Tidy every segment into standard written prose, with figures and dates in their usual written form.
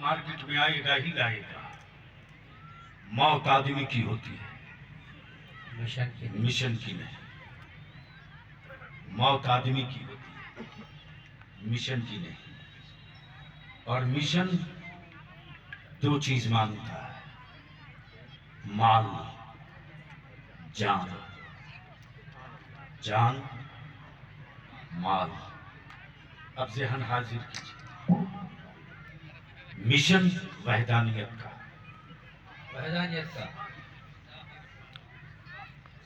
Market में आएगा ही लाएगा। मौत आदमी की होती है, मिशन की नहीं। मौत आदमी की होती है, मिशन की नहीं। और मिशन दो चीज मांगता है, माल, जान। जान, माल। अब ज़हन हाजिर कीजिए। मिशन वहदानियत का,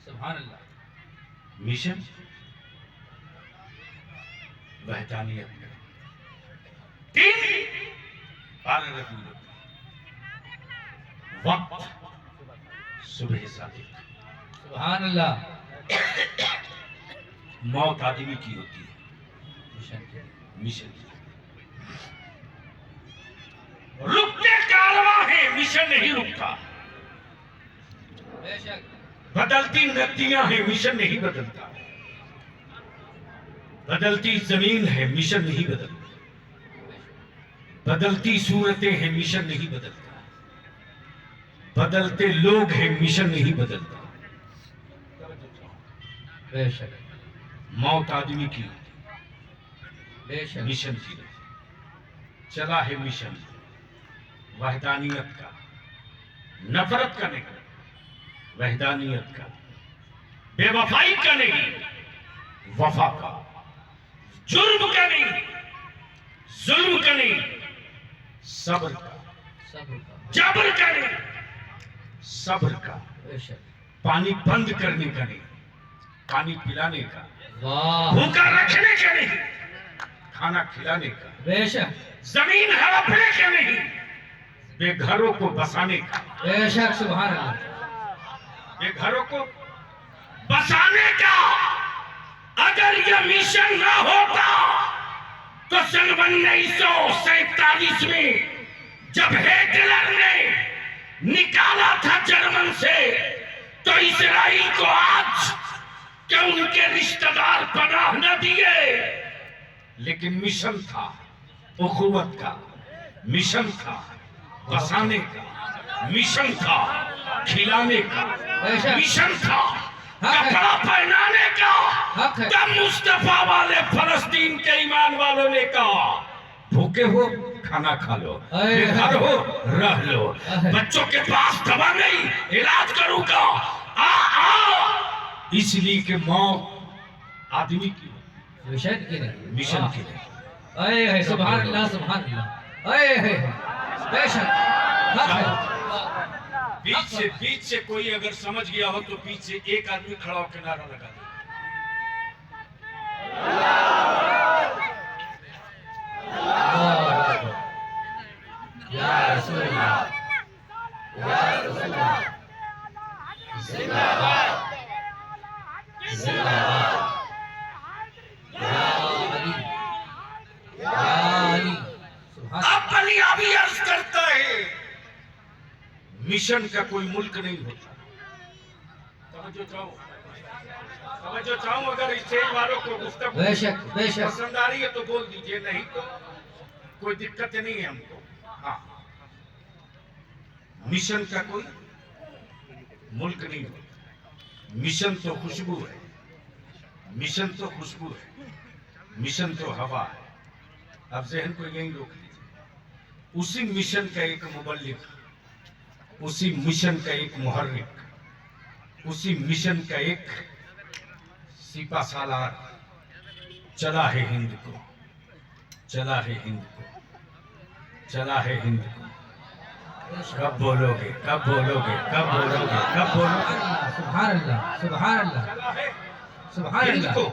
सुभान अल्लाह। मिशन वहदानियत का। दिन बारह रबीउल अव्वल, वक्त सुबह सादिक। सुभान अल्लाह। मौत आदमी की होती है, मिशन की। रुकते कारवां है, मिशन नहीं रुकता। बेशक। बदलती नदियां हैं, मिशन नहीं बदलता। बदलती जमीन है, मिशन नहीं बदलता। बदलती सूरतें हैं, मिशन नहीं बदलता। बदलते लोग हैं, मिशन नहीं बदलता। बेशक। मौत आदमी की होती है, बेशक। मिशन की नहीं। चला है मिशन वहदानियत का, नफरत का नहीं, वहदानियत का। बेवफाई का नहीं, वफा का। जुर्म का नहीं, जुल्म का नहीं, सब्र का। जबर का नहीं, सब्र का। बेशक। पानी बंद करने का नहीं, पानी पिलाने का। वाह। भूखा रखने का नहीं, खाना खिलाने का। बेशक। जमीन हड़पने का नहीं, बेघरों को बसाने का। बेशक। सुभान अल्लाह। बेघरों को बसाने का। अगर यह मिशन न होता तो सन 1947 में जब हिटलर ने निकाला था जर्मन से, तो इजराइल को आज क्या उनके रिश्तेदार पनाह न दिए। लेकिन मिशन था उखुवत का, मिशन था बसाने का, मिशन था खिलाने का, मिशन था कपड़ा पहनाने का। तब मुस्तफा वाले फलस्तीन के ईमान वालों ने कहा, भूखे हो खाना खा लो, बेघर हो रह लो, बच्चों के पास दवा नहीं इलाज करूंगा, आ आ। इसलिए कि मौत आदमी की, मिशन की नहीं, मिशन की नहीं। अरे सुभान अल्लाह, सुभान अल्लाह। अरे बेशक। बीच से कोई अगर समझ गया हो तो बीच से एक आदमी खड़ा होकर नारा लगा दे। या रसूल अल्लाह, या रसूल अल्लाह। जिंदाबाद, जिंदाबाद। या अली, या अली। अब अली अभी अर्ज करता है, मिशन का कोई मुल्क नहीं होता। समझो चाहूं अगर स्टेज वालों को गुफ्तगू बेशक, बेशक। पसंद आ रही है तो बोल दीजिए, नहीं तो कोई दिक्कत नहीं है हमको। हाँ, मिशन का कोई मुल्क नहीं होता। मिशन तो खुशबू है, मिशन तो खुशबू है, मिशन तो हवा है। अब जहन को यही रोक लीजिए। उसी मिशन का एक मुबल्लिग, उसी मिशन का एक मुहर्रिक, उसी मिशन का एक सिपा सालार चला है हिंद को, चला है हिंद को, चला है हिंद को। कब बोलोगे, कब बोलोगे, कब बोलोगे, कब बोलोगे? सुभान अल्लाह, सुभान अल्लाह, चला है सुभान हिंद अल्लाह, को।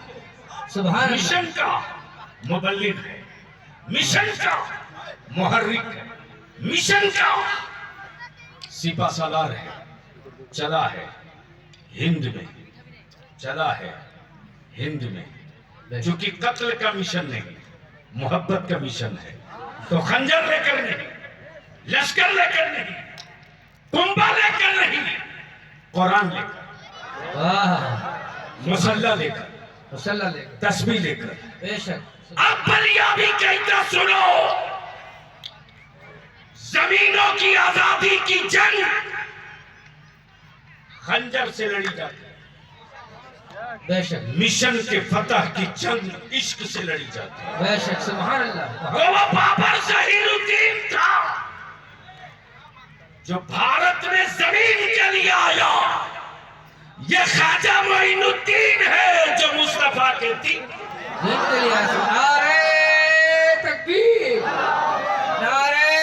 सुभान अल्लाह। मिशन का मुबल्लिग है, मिशन का मुहर्रिक है, मिशन का सिपा सालार है। चला है हिंद में, चला है हिंद में। जो कि कत्ल का मिशन नहीं, मोहब्बत का मिशन है। तो खंजर लेकर नहीं, लश्कर लेकर नहीं, कुंबा लेकर नहीं, कुरान लेकर, मुसल्ला लेकर, मुसल्ला लेकर, तस्बीह लेकर। बेशक। अब बलिया भी कहता सुनो, जमीनों की आजादी की जंग खंजर से लड़ी जाती है, बेशक मिशन के फतह की जंग इश्क से लड़ी जाती है। बेशक सुभान अल्लाह वो बाबर ज़हीरुद्दीन था जो भारत में जमीन के लिए आया। ये ख्वाजा मोइनुद्दीन है जो मुस्तफा के दीन दीन के लिए आया। नारे तकबीर, नारे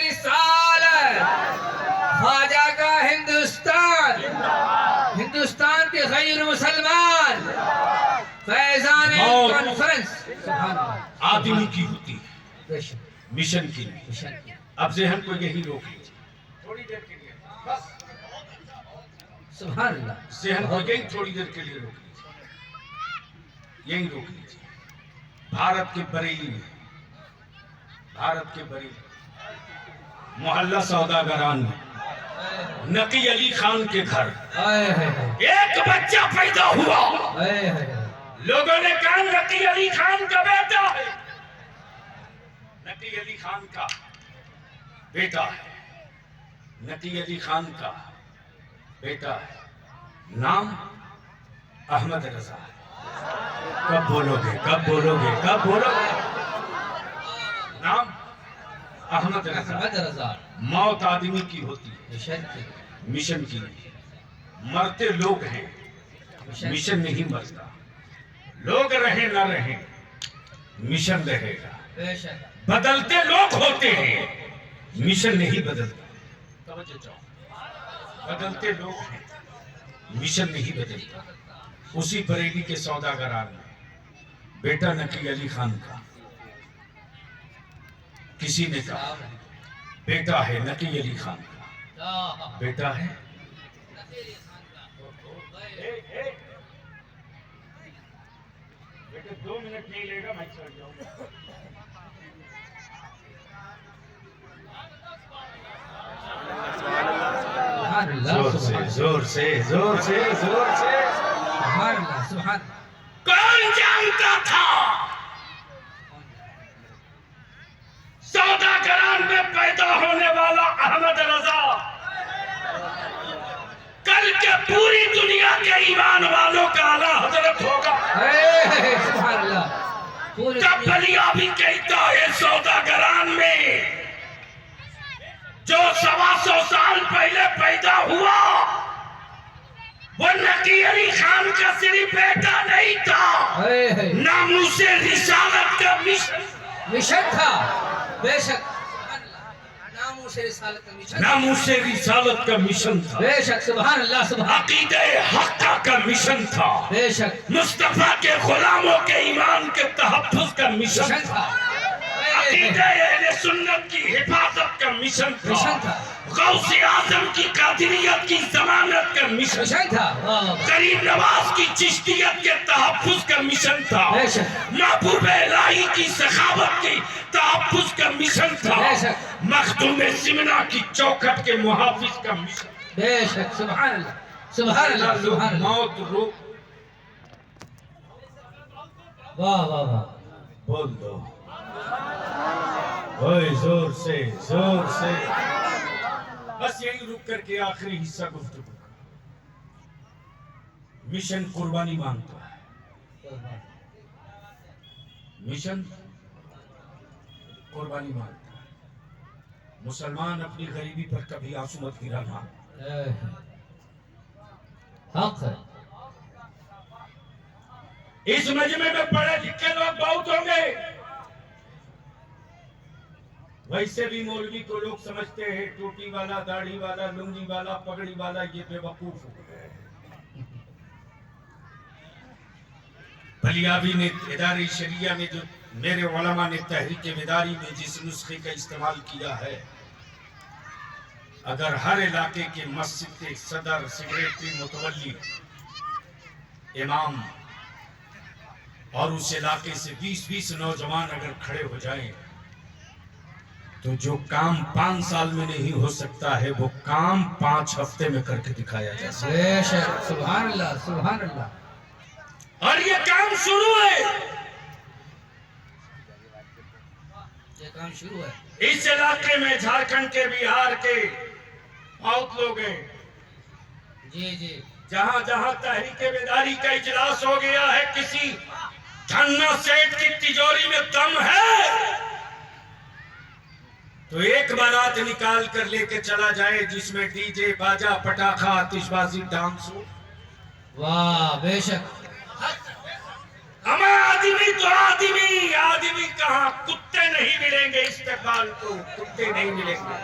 रिसालत, ख्वाजा का हिंदुस्तान, हिंदुस्तान के गैर मुसलमान, फैजान कॉन्फ्रेंस। सुभान अल्लाह। आदमी की होती है, बेशक मिशन की नहीं। मिशन की। अब जहन को यही रोक लीजिए थोड़ी देर के लिए, बस सुभान अल्लाह। जहन को यही थोड़ी देर के लिए रोक लीजिए, यही रोक लीजिए। भारत के बरेली में, भारत के बरेली मोहल्ला सौदागरान में नकी अली खान के घर आए हाय एक बच्चा पैदा हुआ। हाय हाय। लोगों ने कहा नकी अली खान का बेटा है, नकी अली खान का बेटा है, नकी अली खान का बेटा है। नाम अहमद रजा है। कब बोलोगे, कब बोलोगे, कब बोलोगे? नाम अहमद रजा। अहमद रजा। मौत आदमी की होती है, मिशन की। मिशन की नहीं। मरते लोग हैं, मिशन नहीं मरता। लोग रहे ना रहे, मिशन रहेगा। बेशक। बदलते लोग होते हैं, मिशन नहीं बदलता। तवज्जो चाहो। बदलते लोग हैं, मिशन नहीं बदलता। उसी बरेली के सौदागरान में बेटा नकी अली खान का, किसी ने कहा बेटा है नकी अली खान का, बेटा है। बेटे 2 मिनट नहीं लेगा, मैं चल जाऊंगा। सुभान अल्लाह। जोर से, जोर से, जोर से, जोर से। सुभान अल्लाह। सुभान। कौन जानता था सौदागरान में पैदा होने वाला अहमद रजा कल के पूरी दुनिया के ईमान वालों का आला हजरत होगा। सुभान अल्लाह। पूरी तब बलिया भी कहता है सौदागरान में जो 125 साल पहले पैदा हुआ वो नकी अली खान का सिर्फ बेटा नहीं था, नामूसे रिसालत का मिशन था। बेशक। नामूसे रिसालत का मिशन। नामूसे रिसालत का मिशन था। बेशक। सुभान अल्लाह। सुभान। अकीदे हक्का का मिशन था। बेशक। मुस्तफा के गुलामों के ईमान के तहफ्फुज़ का मिशन मिशन था। था। अकीदे अहले सुन्नत की हिफाजत का मिशन मिशन था। था। गौसे आजम की कादिरियत की जमानत का मिशन, मिशन था। गरीब नवाज की चिश्तियत के तहफ्फुज़ का मिशन था। बेशक। महबूब इलाही की सखावत की तहफ्फुज़ का मिशन था। बेशक। मखदूम सिमना की चौखट के मुहाफिज का मिशन। बेशक। सुभान अल्लाह। सुभान अल्लाह। सुभान अल्लाह। मौत रोक। वाह वाह वाह। बोल दो ओए जोर से, जोर से। बस यही रुक करके आखिरी हिस्सा गुफ्तगू का। मिशन कुर्बानी मांगता है, मिशन कुर्बानी मांगता है। मुसलमान अपनी गरीबी पर कभी आंसू मत गिराना। हक है। इस मजमे में पढ़े लिखे लोग बहुत होंगे, वैसे भी मौलवी को लोग समझते हैं टोपी वाला, दाढ़ी वाला, लुंगी वाला, पगड़ी वाला, ये बेवकूफ हो गए। बलियावी ने इदारे शरिया में जो मेरे उलमा ने तहरीक बेदारी में जिस नुस्खे का इस्तेमाल किया है, अगर हर इलाके के मस्जिद के सदर, सेक्रेटरी, मुतवल्ली, इमाम और उस इलाके से 20-20 नौजवान अगर खड़े हो जाएं, तो जो काम 5 साल में नहीं हो सकता है वो काम 5 हफ्ते में करके दिखाया जा सकता है। बेशक। सुभान अल्लाह। सुभान अल्लाह। और ये काम शुरू है, ये काम शुरू है। इस इलाके में झारखंड के, बिहार के बहुत लोग हैं। जी जी जहां जहां तहरीक बेदारी का इजलास हो गया है, किसी धन्ना सेठ की तिजोरी में दम है तो एक बारात निकाल कर लेके चला जाए जिसमें डीजे, बाजा, पटाखा, आतिशबाजी, डांस हो। वाह बेशक हमें आदमी तो आदमी, आदमी कहाँ, कुत्ते नहीं मिलेंगे इस्तेमाल को, कुत्ते नहीं मिलेंगे।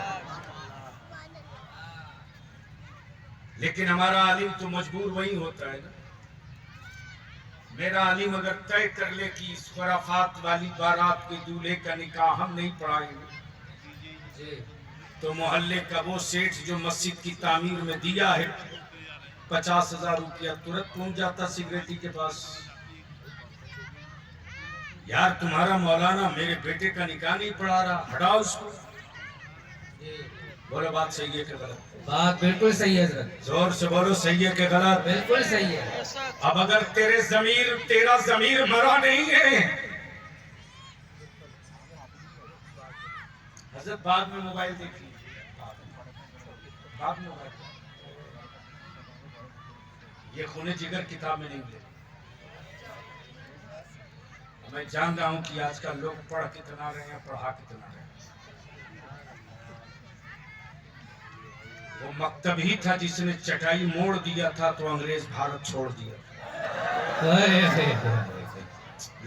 लेकिन हमारा आलिम तो मजबूर वही होता है ना। मेरा आलिम अगर तय कर ले कि इस खुराफात वाली बारात के दूल्हे का निकाह हम नहीं पढ़ाएंगे जी तो मोहल्ले का वो सेठ जो मस्जिद की तामीर में दिया है 50,000 रुपया तुरंत पहुंच जाता सिगरेटी के पास। यार तुम्हारा मौलाना मेरे बेटे का निकाह नहीं पढ़ा रहा, हटाओ उसको। जी बोलो बात सही है कि गलत? बात बिल्कुल सही है हजरत, जोर से बोलो सही है कि गलत? बिल्कुल सही है। अब अगर तेरा जमीर मरा नहीं है, हजरत बाद में मोबाइल देखिए, बाद में मोबाइल, ये खूने जिगर किताब में नहीं मिले। मैं जान रहा हूं कि आजकल लोग पढ़ कितना रहे हैं, पढ़ा कितना रहे हैं। वो मकतब ही था जिसने चटाई मोड़ दिया था तो अंग्रेज भारत छोड़ दिया।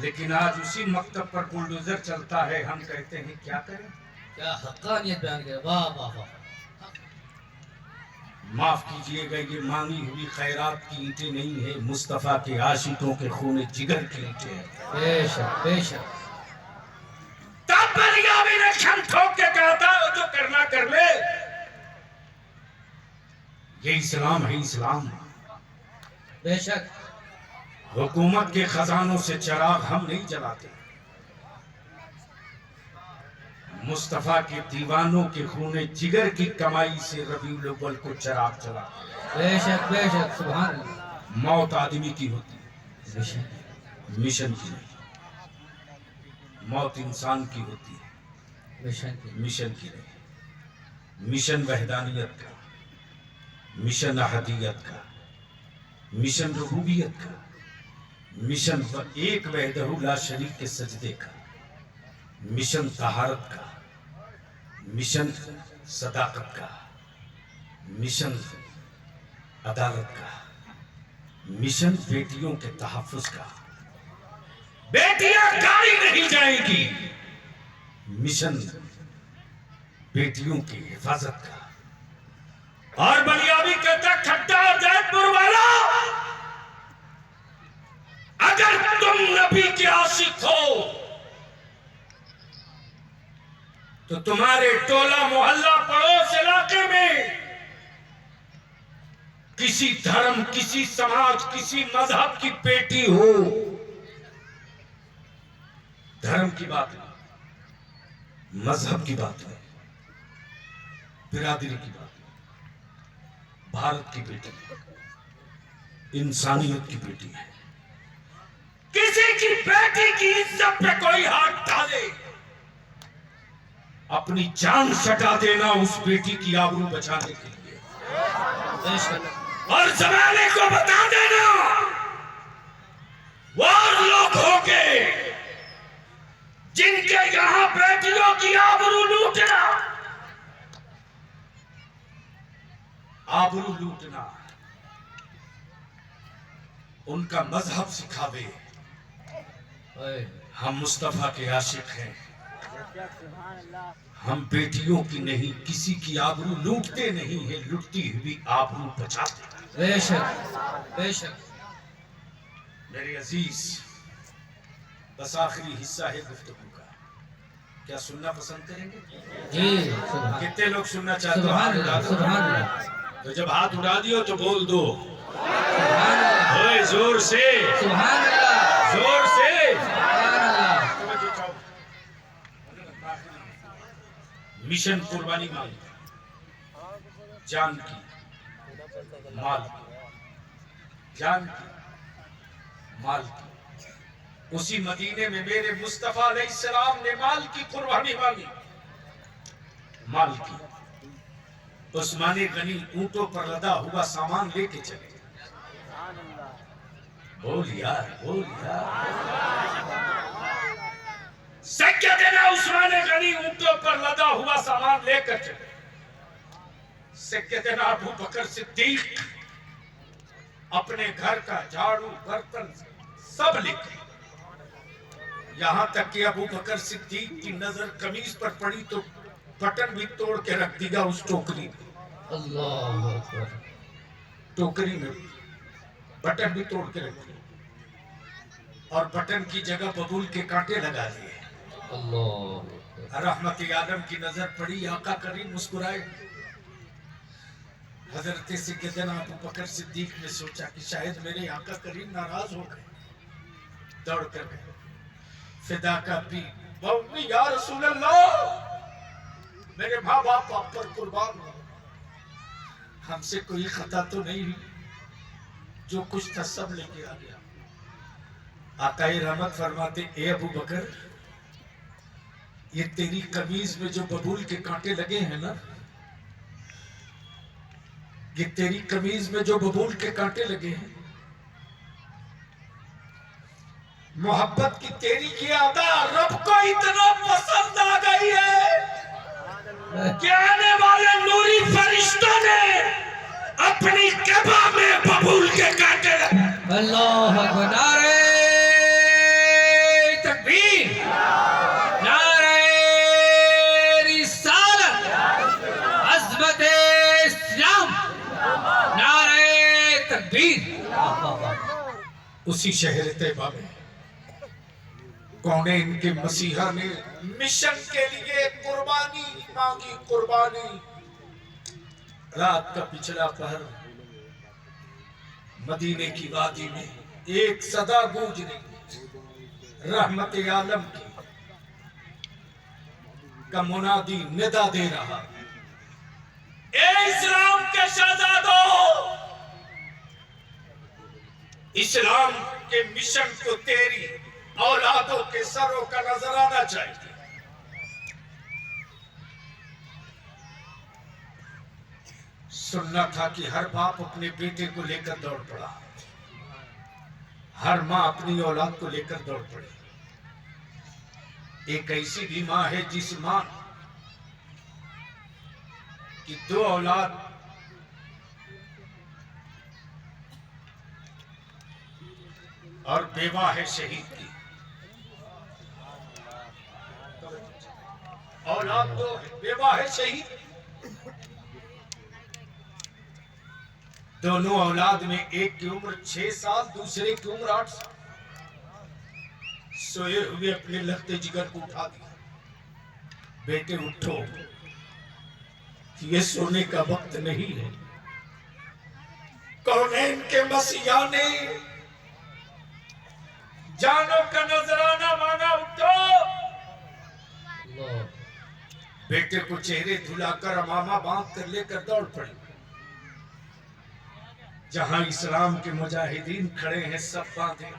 लेकिन आज उसी मकतब पर बुलडोजर चलता है, हम कहते हैं क्या करें। क्या हक्कानियत बयान किया, वाह वाह वाह। माफ कीजिएगा, ये मांगी हुई खैरात की ईंटें नहीं है, मुस्तफा के आशिकों के खूने जिगर की ईंटें हैं। बेशक बेशक। तब बलियाबी ने छम ठोक के कहा था जो करना कर ले, ये इस्लाम है इस्लाम। बेशक हुकूमत के खजानों से चिराग हम नहीं जलाते, मुस्तफा के दीवानों के खूने जिगर की कमाई से रबीउल अव्वल को चिराग जलाते। बेशक बेशक, सुभान अल्लाह। मौत आदमी की होती है, बेशक मिशन की नहीं। मौत इंसान की होती है, बेशक मिशन की नहीं। मिशन वहदानियत का, मिशन अहदियत का, मिशन रबूबियत का, मिशन एक वहदहू ला शरीक के सजदे का, मिशन तहारत का, मिशन सदाकत का, मिशन अदालत का, मिशन बेटियों के तहफ्फुज का। बेटियां गाड़ी नहीं जाएंगी, मिशन बेटियों की हिफाजत का। और बलियाबी कहता खट्टा और जैदपुर वाला, अगर तुम नबी के आशिक हो तो तुम्हारे टोला मोहल्ला पड़ोस इलाके में किसी धर्म, किसी समाज, किसी मजहब की बेटी हो, धर्म की बात नहीं, मजहब की बात नहीं, बिरादरी की बात नहीं, भारत की बेटी है, इंसानियत की बेटी है। किसी की बेटी की इज्जत पे कोई हाथ डाले, अपनी जान सटा देना उस बेटी की आबरू बचाने के लिए। और जमाने को बता देना वो लोग होंगे जिनके यहां बेटियों की आबरू लूटना, आबरू लूटना उनका मजहब सिखावे। हम मुस्तफा के आशिक हैं, हम बेटियों की नहीं, किसी की आबरू लूटते नहीं है, लुटती हुई आबरू बचाते। बेशक बेशक। मेरे अजीज, बस आखिरी हिस्सा है गुफ्तगू का, क्या सुनना पसंद करेंगे? जी कितने लोग सुनना चाहते हो? सुभान हाथ उड़ा अल्लाह, दो। सुभान अल्लाह, तो जब हाथ उड़ा दियो तो बोल दो सुभान अल्लाह, ओए जोर से, सुभान अल्लाह, जोर से। सुभान अल्लाह। मिशन कुर्बानी मांगी, जान की, माल की, जान की, माल की। उसी मदीने में मेरे मुस्तफा अलैहिस्सलाम ने माल की कुर्बानी मांगी। माल की। उस्माने गनी ऊंटों पर लदा हुआ सामान लेके चले। बोल यार, बोल यार। सैयदना उस्माने गनी ऊंटों पर लदा हुआ सामान लेकर चले। सैयदना अबू बकर सिद्दीक अपने घर का झाड़ू बर्तन सब लेके, यहां तक कि अबू बकर सिद्दीक की नजर कमीज पर पड़ी तो बटन भी तोड़ के रख दिया उस टोकरी में। अल्लाह अकबर। टोकरी में बटन भी तोड़ के रख दिया और बटन की जगह बबूल के कांटे लगा दिए। अल्लाह। रहमत आलम की नजर पड़ी, आका करीम मुस्कुराए। हजरत सैयदना अबू बकर सिद्दीक ने सोचा कि शायद मेरे आका करीम नाराज हो गए। दौड़ कर गए, फिदा का पी मम्मी, या रसूल अल्लाह, मेरे माँ बाप आप पर कुर्बान हो, हमसे कोई खता तो नहीं हुई, जो कुछ था सब लेके आ गया। आकाए रहमत फरमाते, ए अबू बकर, ये तेरी कमीज में जो बबूल के कांटे लगे हैं ना, ये तेरी कमीज में जो बबूल के कांटे लगे हैं, मोहब्बत की तेरी ये अदा रब को इतना पसंद आ गई है कि आने वाले नूरी फरिश्तों ने अपनी कबा में बबूल के कांटे लगे। अल्लाह अकबर। नारे तकबीर, नारे रिसालत, अज़मत इस्लाम, नारे तकबीर। उसी शहर तैयबा में कौने इनके मसीहा ने मिशन के लिए कुर्बानी मांगी, कुर्बानी। रात का पिछला पहर, मदीने की वादी में एक सदा गूंज रही, रहमत आलम की का मुनादी निदा दे रहा, ए इस्लाम के शहजादों, इस्लाम के मिशन को तेरी औलादों के सरों का नजर आना चाहिए। सुनना था कि हर बाप अपने बेटे को लेकर दौड़ पड़ा, हर मां अपनी औलाद को लेकर दौड़ पड़ी। एक ऐसी भी मां है जिस मां की 2 औलाद और बेवा है शहीद की, औलाद 2 बेवा है शहीद। दोनों औलाद में एक की उम्र 6 साल, दूसरे की उम्र 8 साल। सोए हुए अपने लगते जिगर को उठा दिया, बेटे उठो, ये सोने का वक्त नहीं है। कौनैन के मसीहा ने जानों का नजराना मांगा, उठो। बेटे को चेहरे धुलाकर अमामा बांध कर लेकर दौड़ पड़ी। जहां इस्लाम के मुजाहिदीन खड़े हैं सब बांधे,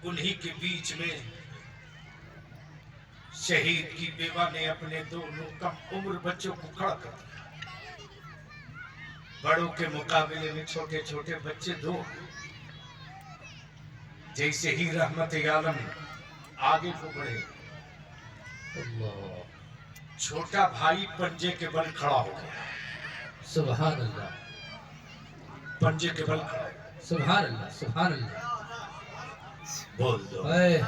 उन्हीं के बीच में शहीद की बेवा ने अपने 2 कम उम्र बच्चों को खड़ा कर दिया। बड़ों के मुकाबले में छोटे छोटे बच्चे 2। जैसे ही रहमत आलम आगे को बढ़े, छोटा भाई पंजे के बल खड़ा हो गया। सुभान अल्लाह, पंजे के बल खड़ा। सुभान अल्लाह, सुभान अल्लाह। बोल दो, ऐ,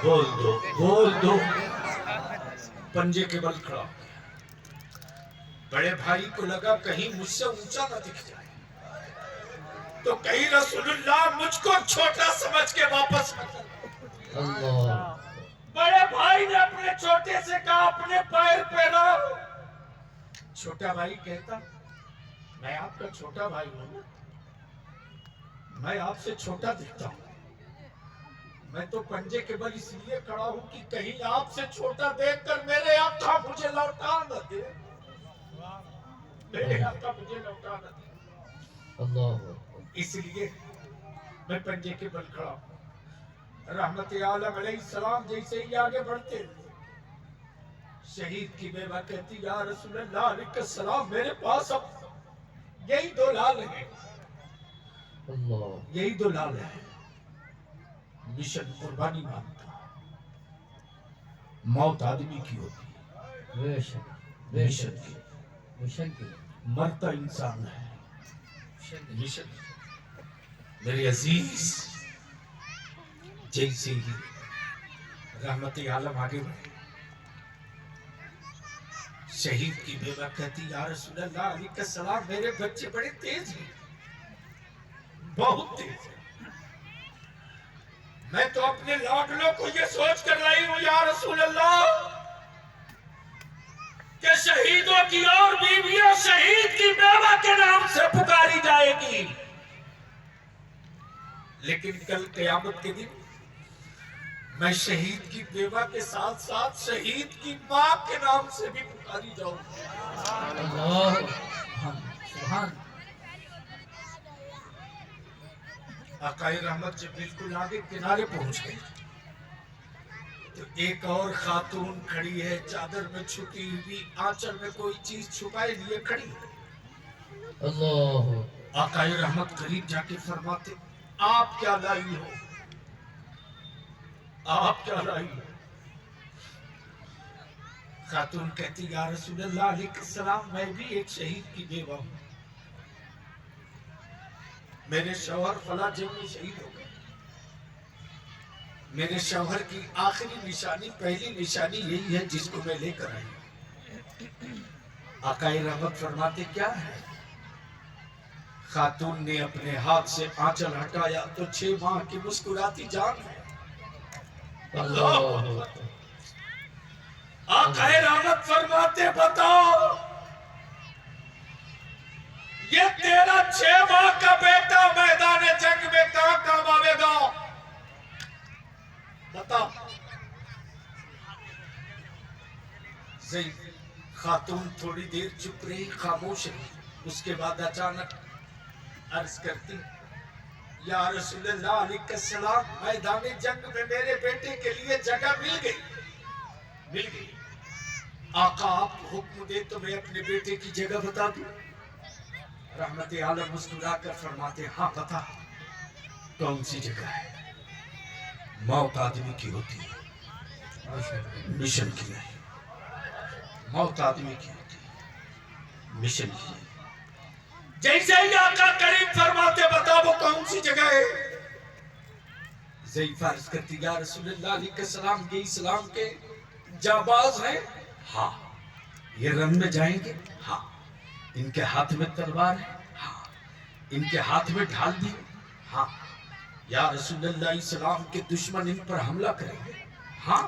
बोल दो, बोल दो। पंजे के बल खड़ा हो गया। बड़े भाई को लगा कहीं मुझसे ऊंचा न दिख जाए, तो कहीं रसूलुल्लाह मुझको छोटा समझ के वापस न कर। अल्लाह। बड़े भाई ने अपने छोटे से कहा, अपने पैर पे रहो। छोटा भाई कहता, मैं आपका छोटा भाई हूं, मैं आपसे छोटा दिखता हूं, मैं तो पंजे के बल इसलिए खड़ा हूं कि कहीं आपसे छोटा देखकर मेरे आका मुझे लौटा न दे, मेरे आका मुझे लौटा न दे, अल्लाह। इसलिए मैं पंजे के बल खड़ा हूं। रहमत आलम अलैहिस्सलाम जैसे ही आगे बढ़ते, शहीद की बेवा कहती या रसूल अल्लाह अलैहिस्सलाम मेरे पास अब यही दो लाल है, अल्लाह यही दो लाल है, मिशन कुर्बानी मांगता, मौत आदमी की होती है, बेशक मिशन बेशक की, मिशन की मरता इंसान है मिशन की। मिशन। मेरे अजीज जैसे ही रहमत आलम आगे बढ़े, शहीद की बेवा कहती या रसूल अल्लाह अलैहिस्सलाम मेरे बच्चे बड़े तेज हैं, बहुत तेज हैं, मैं तो अपने लाडलों को ये सोच कर लाई हूं या रसूल अल्लाह कि शहीदों की और बीवियां शहीद की बेवा के नाम से पुकारी जाएगी, लेकिन कल क़यामत के दिन मैं शहीद की बेवा के साथ साथ शहीद की मां के नाम से भी पुकारी जाऊंगी। अल्लाह सुभान आकाए रहमत जब बिल्कुल आगे किनारे पहुंच गए तो एक और खातून खड़ी है, चादर में छुपी हुई, आंचल में कोई चीज छुपाए लिए खड़ी है। अल्लाह आकाए रहमत करीब जाके फरमाते आप क्या लाई हो, आप क्या लाई हो? खातून कहती या रसूल अल्लाह अलैहिस्सलाम मैं भी एक शहीद की बेवा हूं, मेरे शौहर फला जंग में शहीद हो गए, मेरे शौहर की आखिरी निशानी पहली निशानी यही है जिसको मैं लेकर आई हूं। आकाए रहमत फरमाते क्या है? खातून ने अपने हाथ से आंचल हटाया तो 6 माह की मुस्कुराती जान है। अल्लाह आकाए रहमत फरमाते बताओ ये तेरा 6 माह का बेटा मैदान जंग में कहां काम आवेगा, बता। सही खातून थोड़ी देर चुप रही, खामोश रही, उसके बाद अचानक अर्ज करती या रसूलुल्लाह अलैहिस्सलाम मैदान जंग में मेरे बेटे के लिए जगह मिल गई, मिल गई। आका आप हुक्म दे तो मैं अपने बेटे की जगह बता दूं। रहमत आलम मुस्कुराकर फरमाते हाँ बता, कौन सी जगह है? मौत आदमी की होती है, मिशन की नहीं। मौत आदमी की होती है, मिशन की नहीं। जैसे ही आका करीब फरमाते बता वो कौन सी जगह है? ज़ैफ़ा अर्ज़ करती या रसूलुल्लाह अलैहिस्सलाम ये इस्लाम के जाबाज हैं, हाँ। ये रन में जाएंगे, हाँ। इनके हाथ में तलवार है, हाँ। इनके हाथ में ढाल भी, हाँ। या रसूलुल्लाह इस्लाम के दुश्मन इन पर हमला करेंगे, हाँ।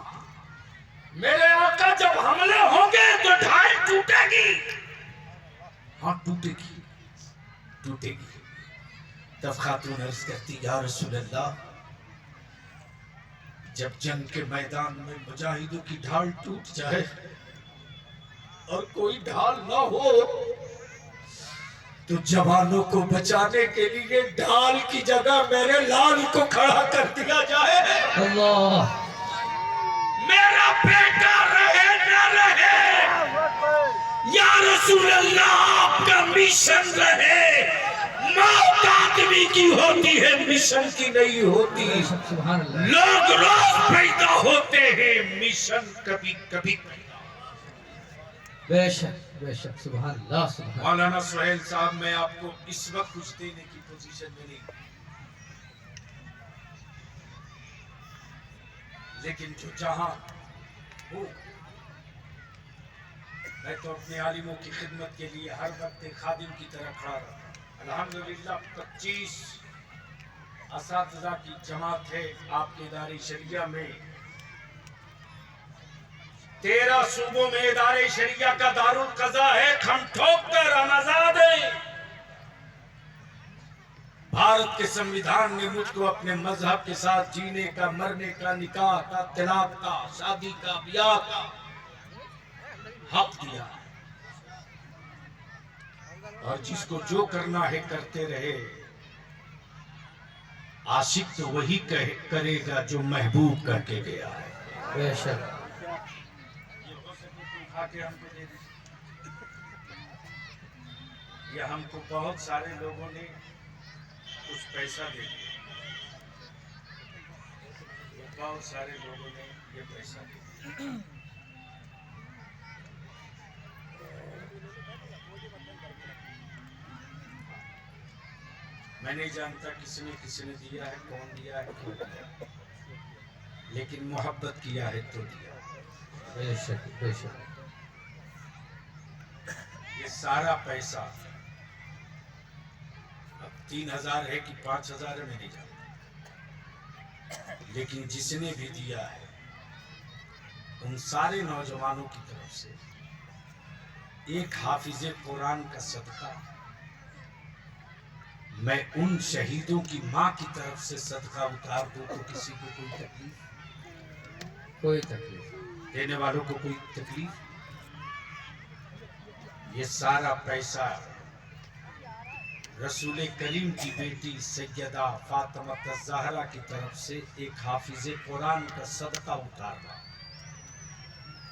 मेरे आका जब हमले होंगे तो ढाल टूटेगी, हाँ टूटेगी, टूटेगी। तब खातून अर्ज करती या रसूलल्लाह जब जंग के मैदान में मुजाहिदों की ढाल टूट जाए और कोई ढाल ना हो तो जवानों को बचाने के लिए ढाल की जगह मेरे लाल को खड़ा कर दिया जाए। अल्लाह मेरा बेटा रहे न रहे या रसूल अल्लाह आपका मिशन रहे। मौत आदमी की होती है, मिशन की नहीं होती। सुभान अल्लाह लोग रोज पैदा होते हैं, मिशन कभी कभी पैदा। बेशक बेशक सुभान अल्लाह सुभान मौलाना सुहेल साहब मैं आपको इस वक्त कुछ देने की पोजीशन में नहीं, लेकिन जो जहां हो मैं तो अपने आलिमों की खिदमत के लिए हर वक्त एक खादिम की तरह खड़ा रहता। अल्हम्दुलिल्लाह 25 असातिज़ा की जमात है आपके इदारे शरिया में। 13 सूबों में इदारे शरिया का दारुल कज़ा है। हम ठोक कर हम आजाद हैं। भारत के संविधान ने मुझको अपने मजहब के साथ जीने का, मरने का, निकाह का, तलाक का, शादी का, ब्याह का हक दिया है। और जिसको जो करना है करते रहे। आशिक तो वही करेगा जो महबूब करके गया है। बेशक के हमको दे दी। या हमको बहुत सारे लोगों ने कुछ पैसा दे दिया, बहुत सारे लोगों ने ये पैसा दे दिया। मैं नहीं जानता किसने दिया है, कौन दिया है, क्यों दिया, लेकिन मोहब्बत किया है तो दिया। बेशक बेशक। ये सारा पैसा अब 3000 है कि 5000 है मैं नहीं जानता, लेकिन जिसने भी दिया है उन सारे नौजवानों की तरफ से एक हाफिजे कुरान का सदका, मैं उन शहीदों की माँ की तरफ से सदका उतार दूं तो किसी को कोई तकलीफ, कोई तकलीफ, देने वालों को कोई तकलीफ। ये सारा पैसा रसूल करीम की बेटी सैयदा फातिमा ज़हरा की तरफ से एक हाफिजे कुरान का सदका उतारना।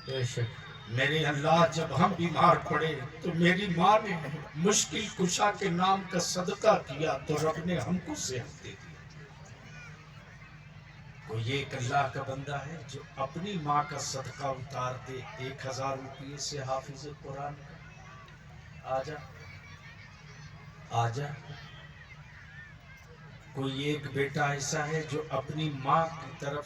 बेशक। मेरे अल्लाह, जब हम बीमार पड़े तो मेरी माँ ने मुश्किल कुशा के नाम का सदका किया तो रब ने हमको सेहत दे दी। कोई एक अल्लाह का बंदा है जो अपनी माँ का सदका उतार दे 1000 रुपये से हाफिज कुरान का। आजा आजा। कोई एक बेटा ऐसा है जो अपनी माँ की तरफ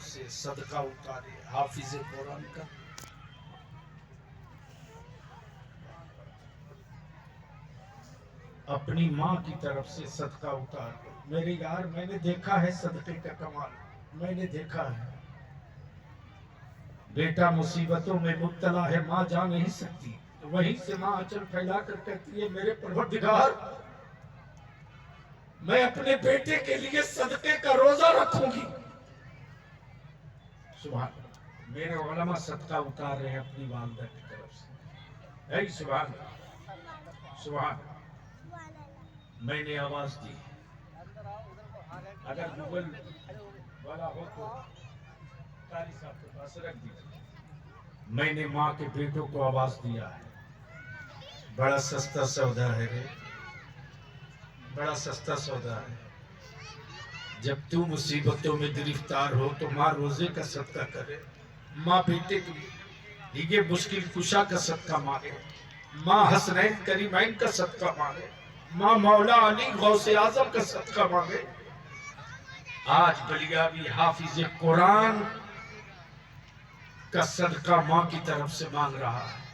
से सदका उतारे हाफिज कुरान का। अपनी माँ की तरफ से सदका उतार। मेरे यार, मैंने देखा है सदके का कमाल, मैंने देखा है। बेटा मुसीबतों में मुब्तला है, माँ जा नहीं सकती, तो वहीं से माँ आंचल फैला कर कहती है, मेरे परवरदिगार, मैं अपने बेटे के लिए सदके का रोजा रखूंगी। सुभान, मेरे उलमा सदका उतार रहे हैं अपनी वालिदा की तरफ से। ऐ सुभान सुभान। मैंने आवाज दी, अगर गूगल वाला हो तो कारी साहब के पास रख दीजिए। मैंने माँ के बेटों को आवाज दिया है। बड़ा सस्ता सौदा है रे, बड़ा सस्ता सौदा है। जब तू मुसीबतों में गिरफ्तार हो तो माँ रोजे का सदका करे, माँ बेटे के लिए मुश्किल कुशा का सदका मांगे, माँ हसनैन करीमैन का सदका मांगे, माँ मौला अली गौसे आजम का सदका मांगे। आज बलियाबी हाफिज कुरान का सदका माँ की तरफ से मांग रहा है।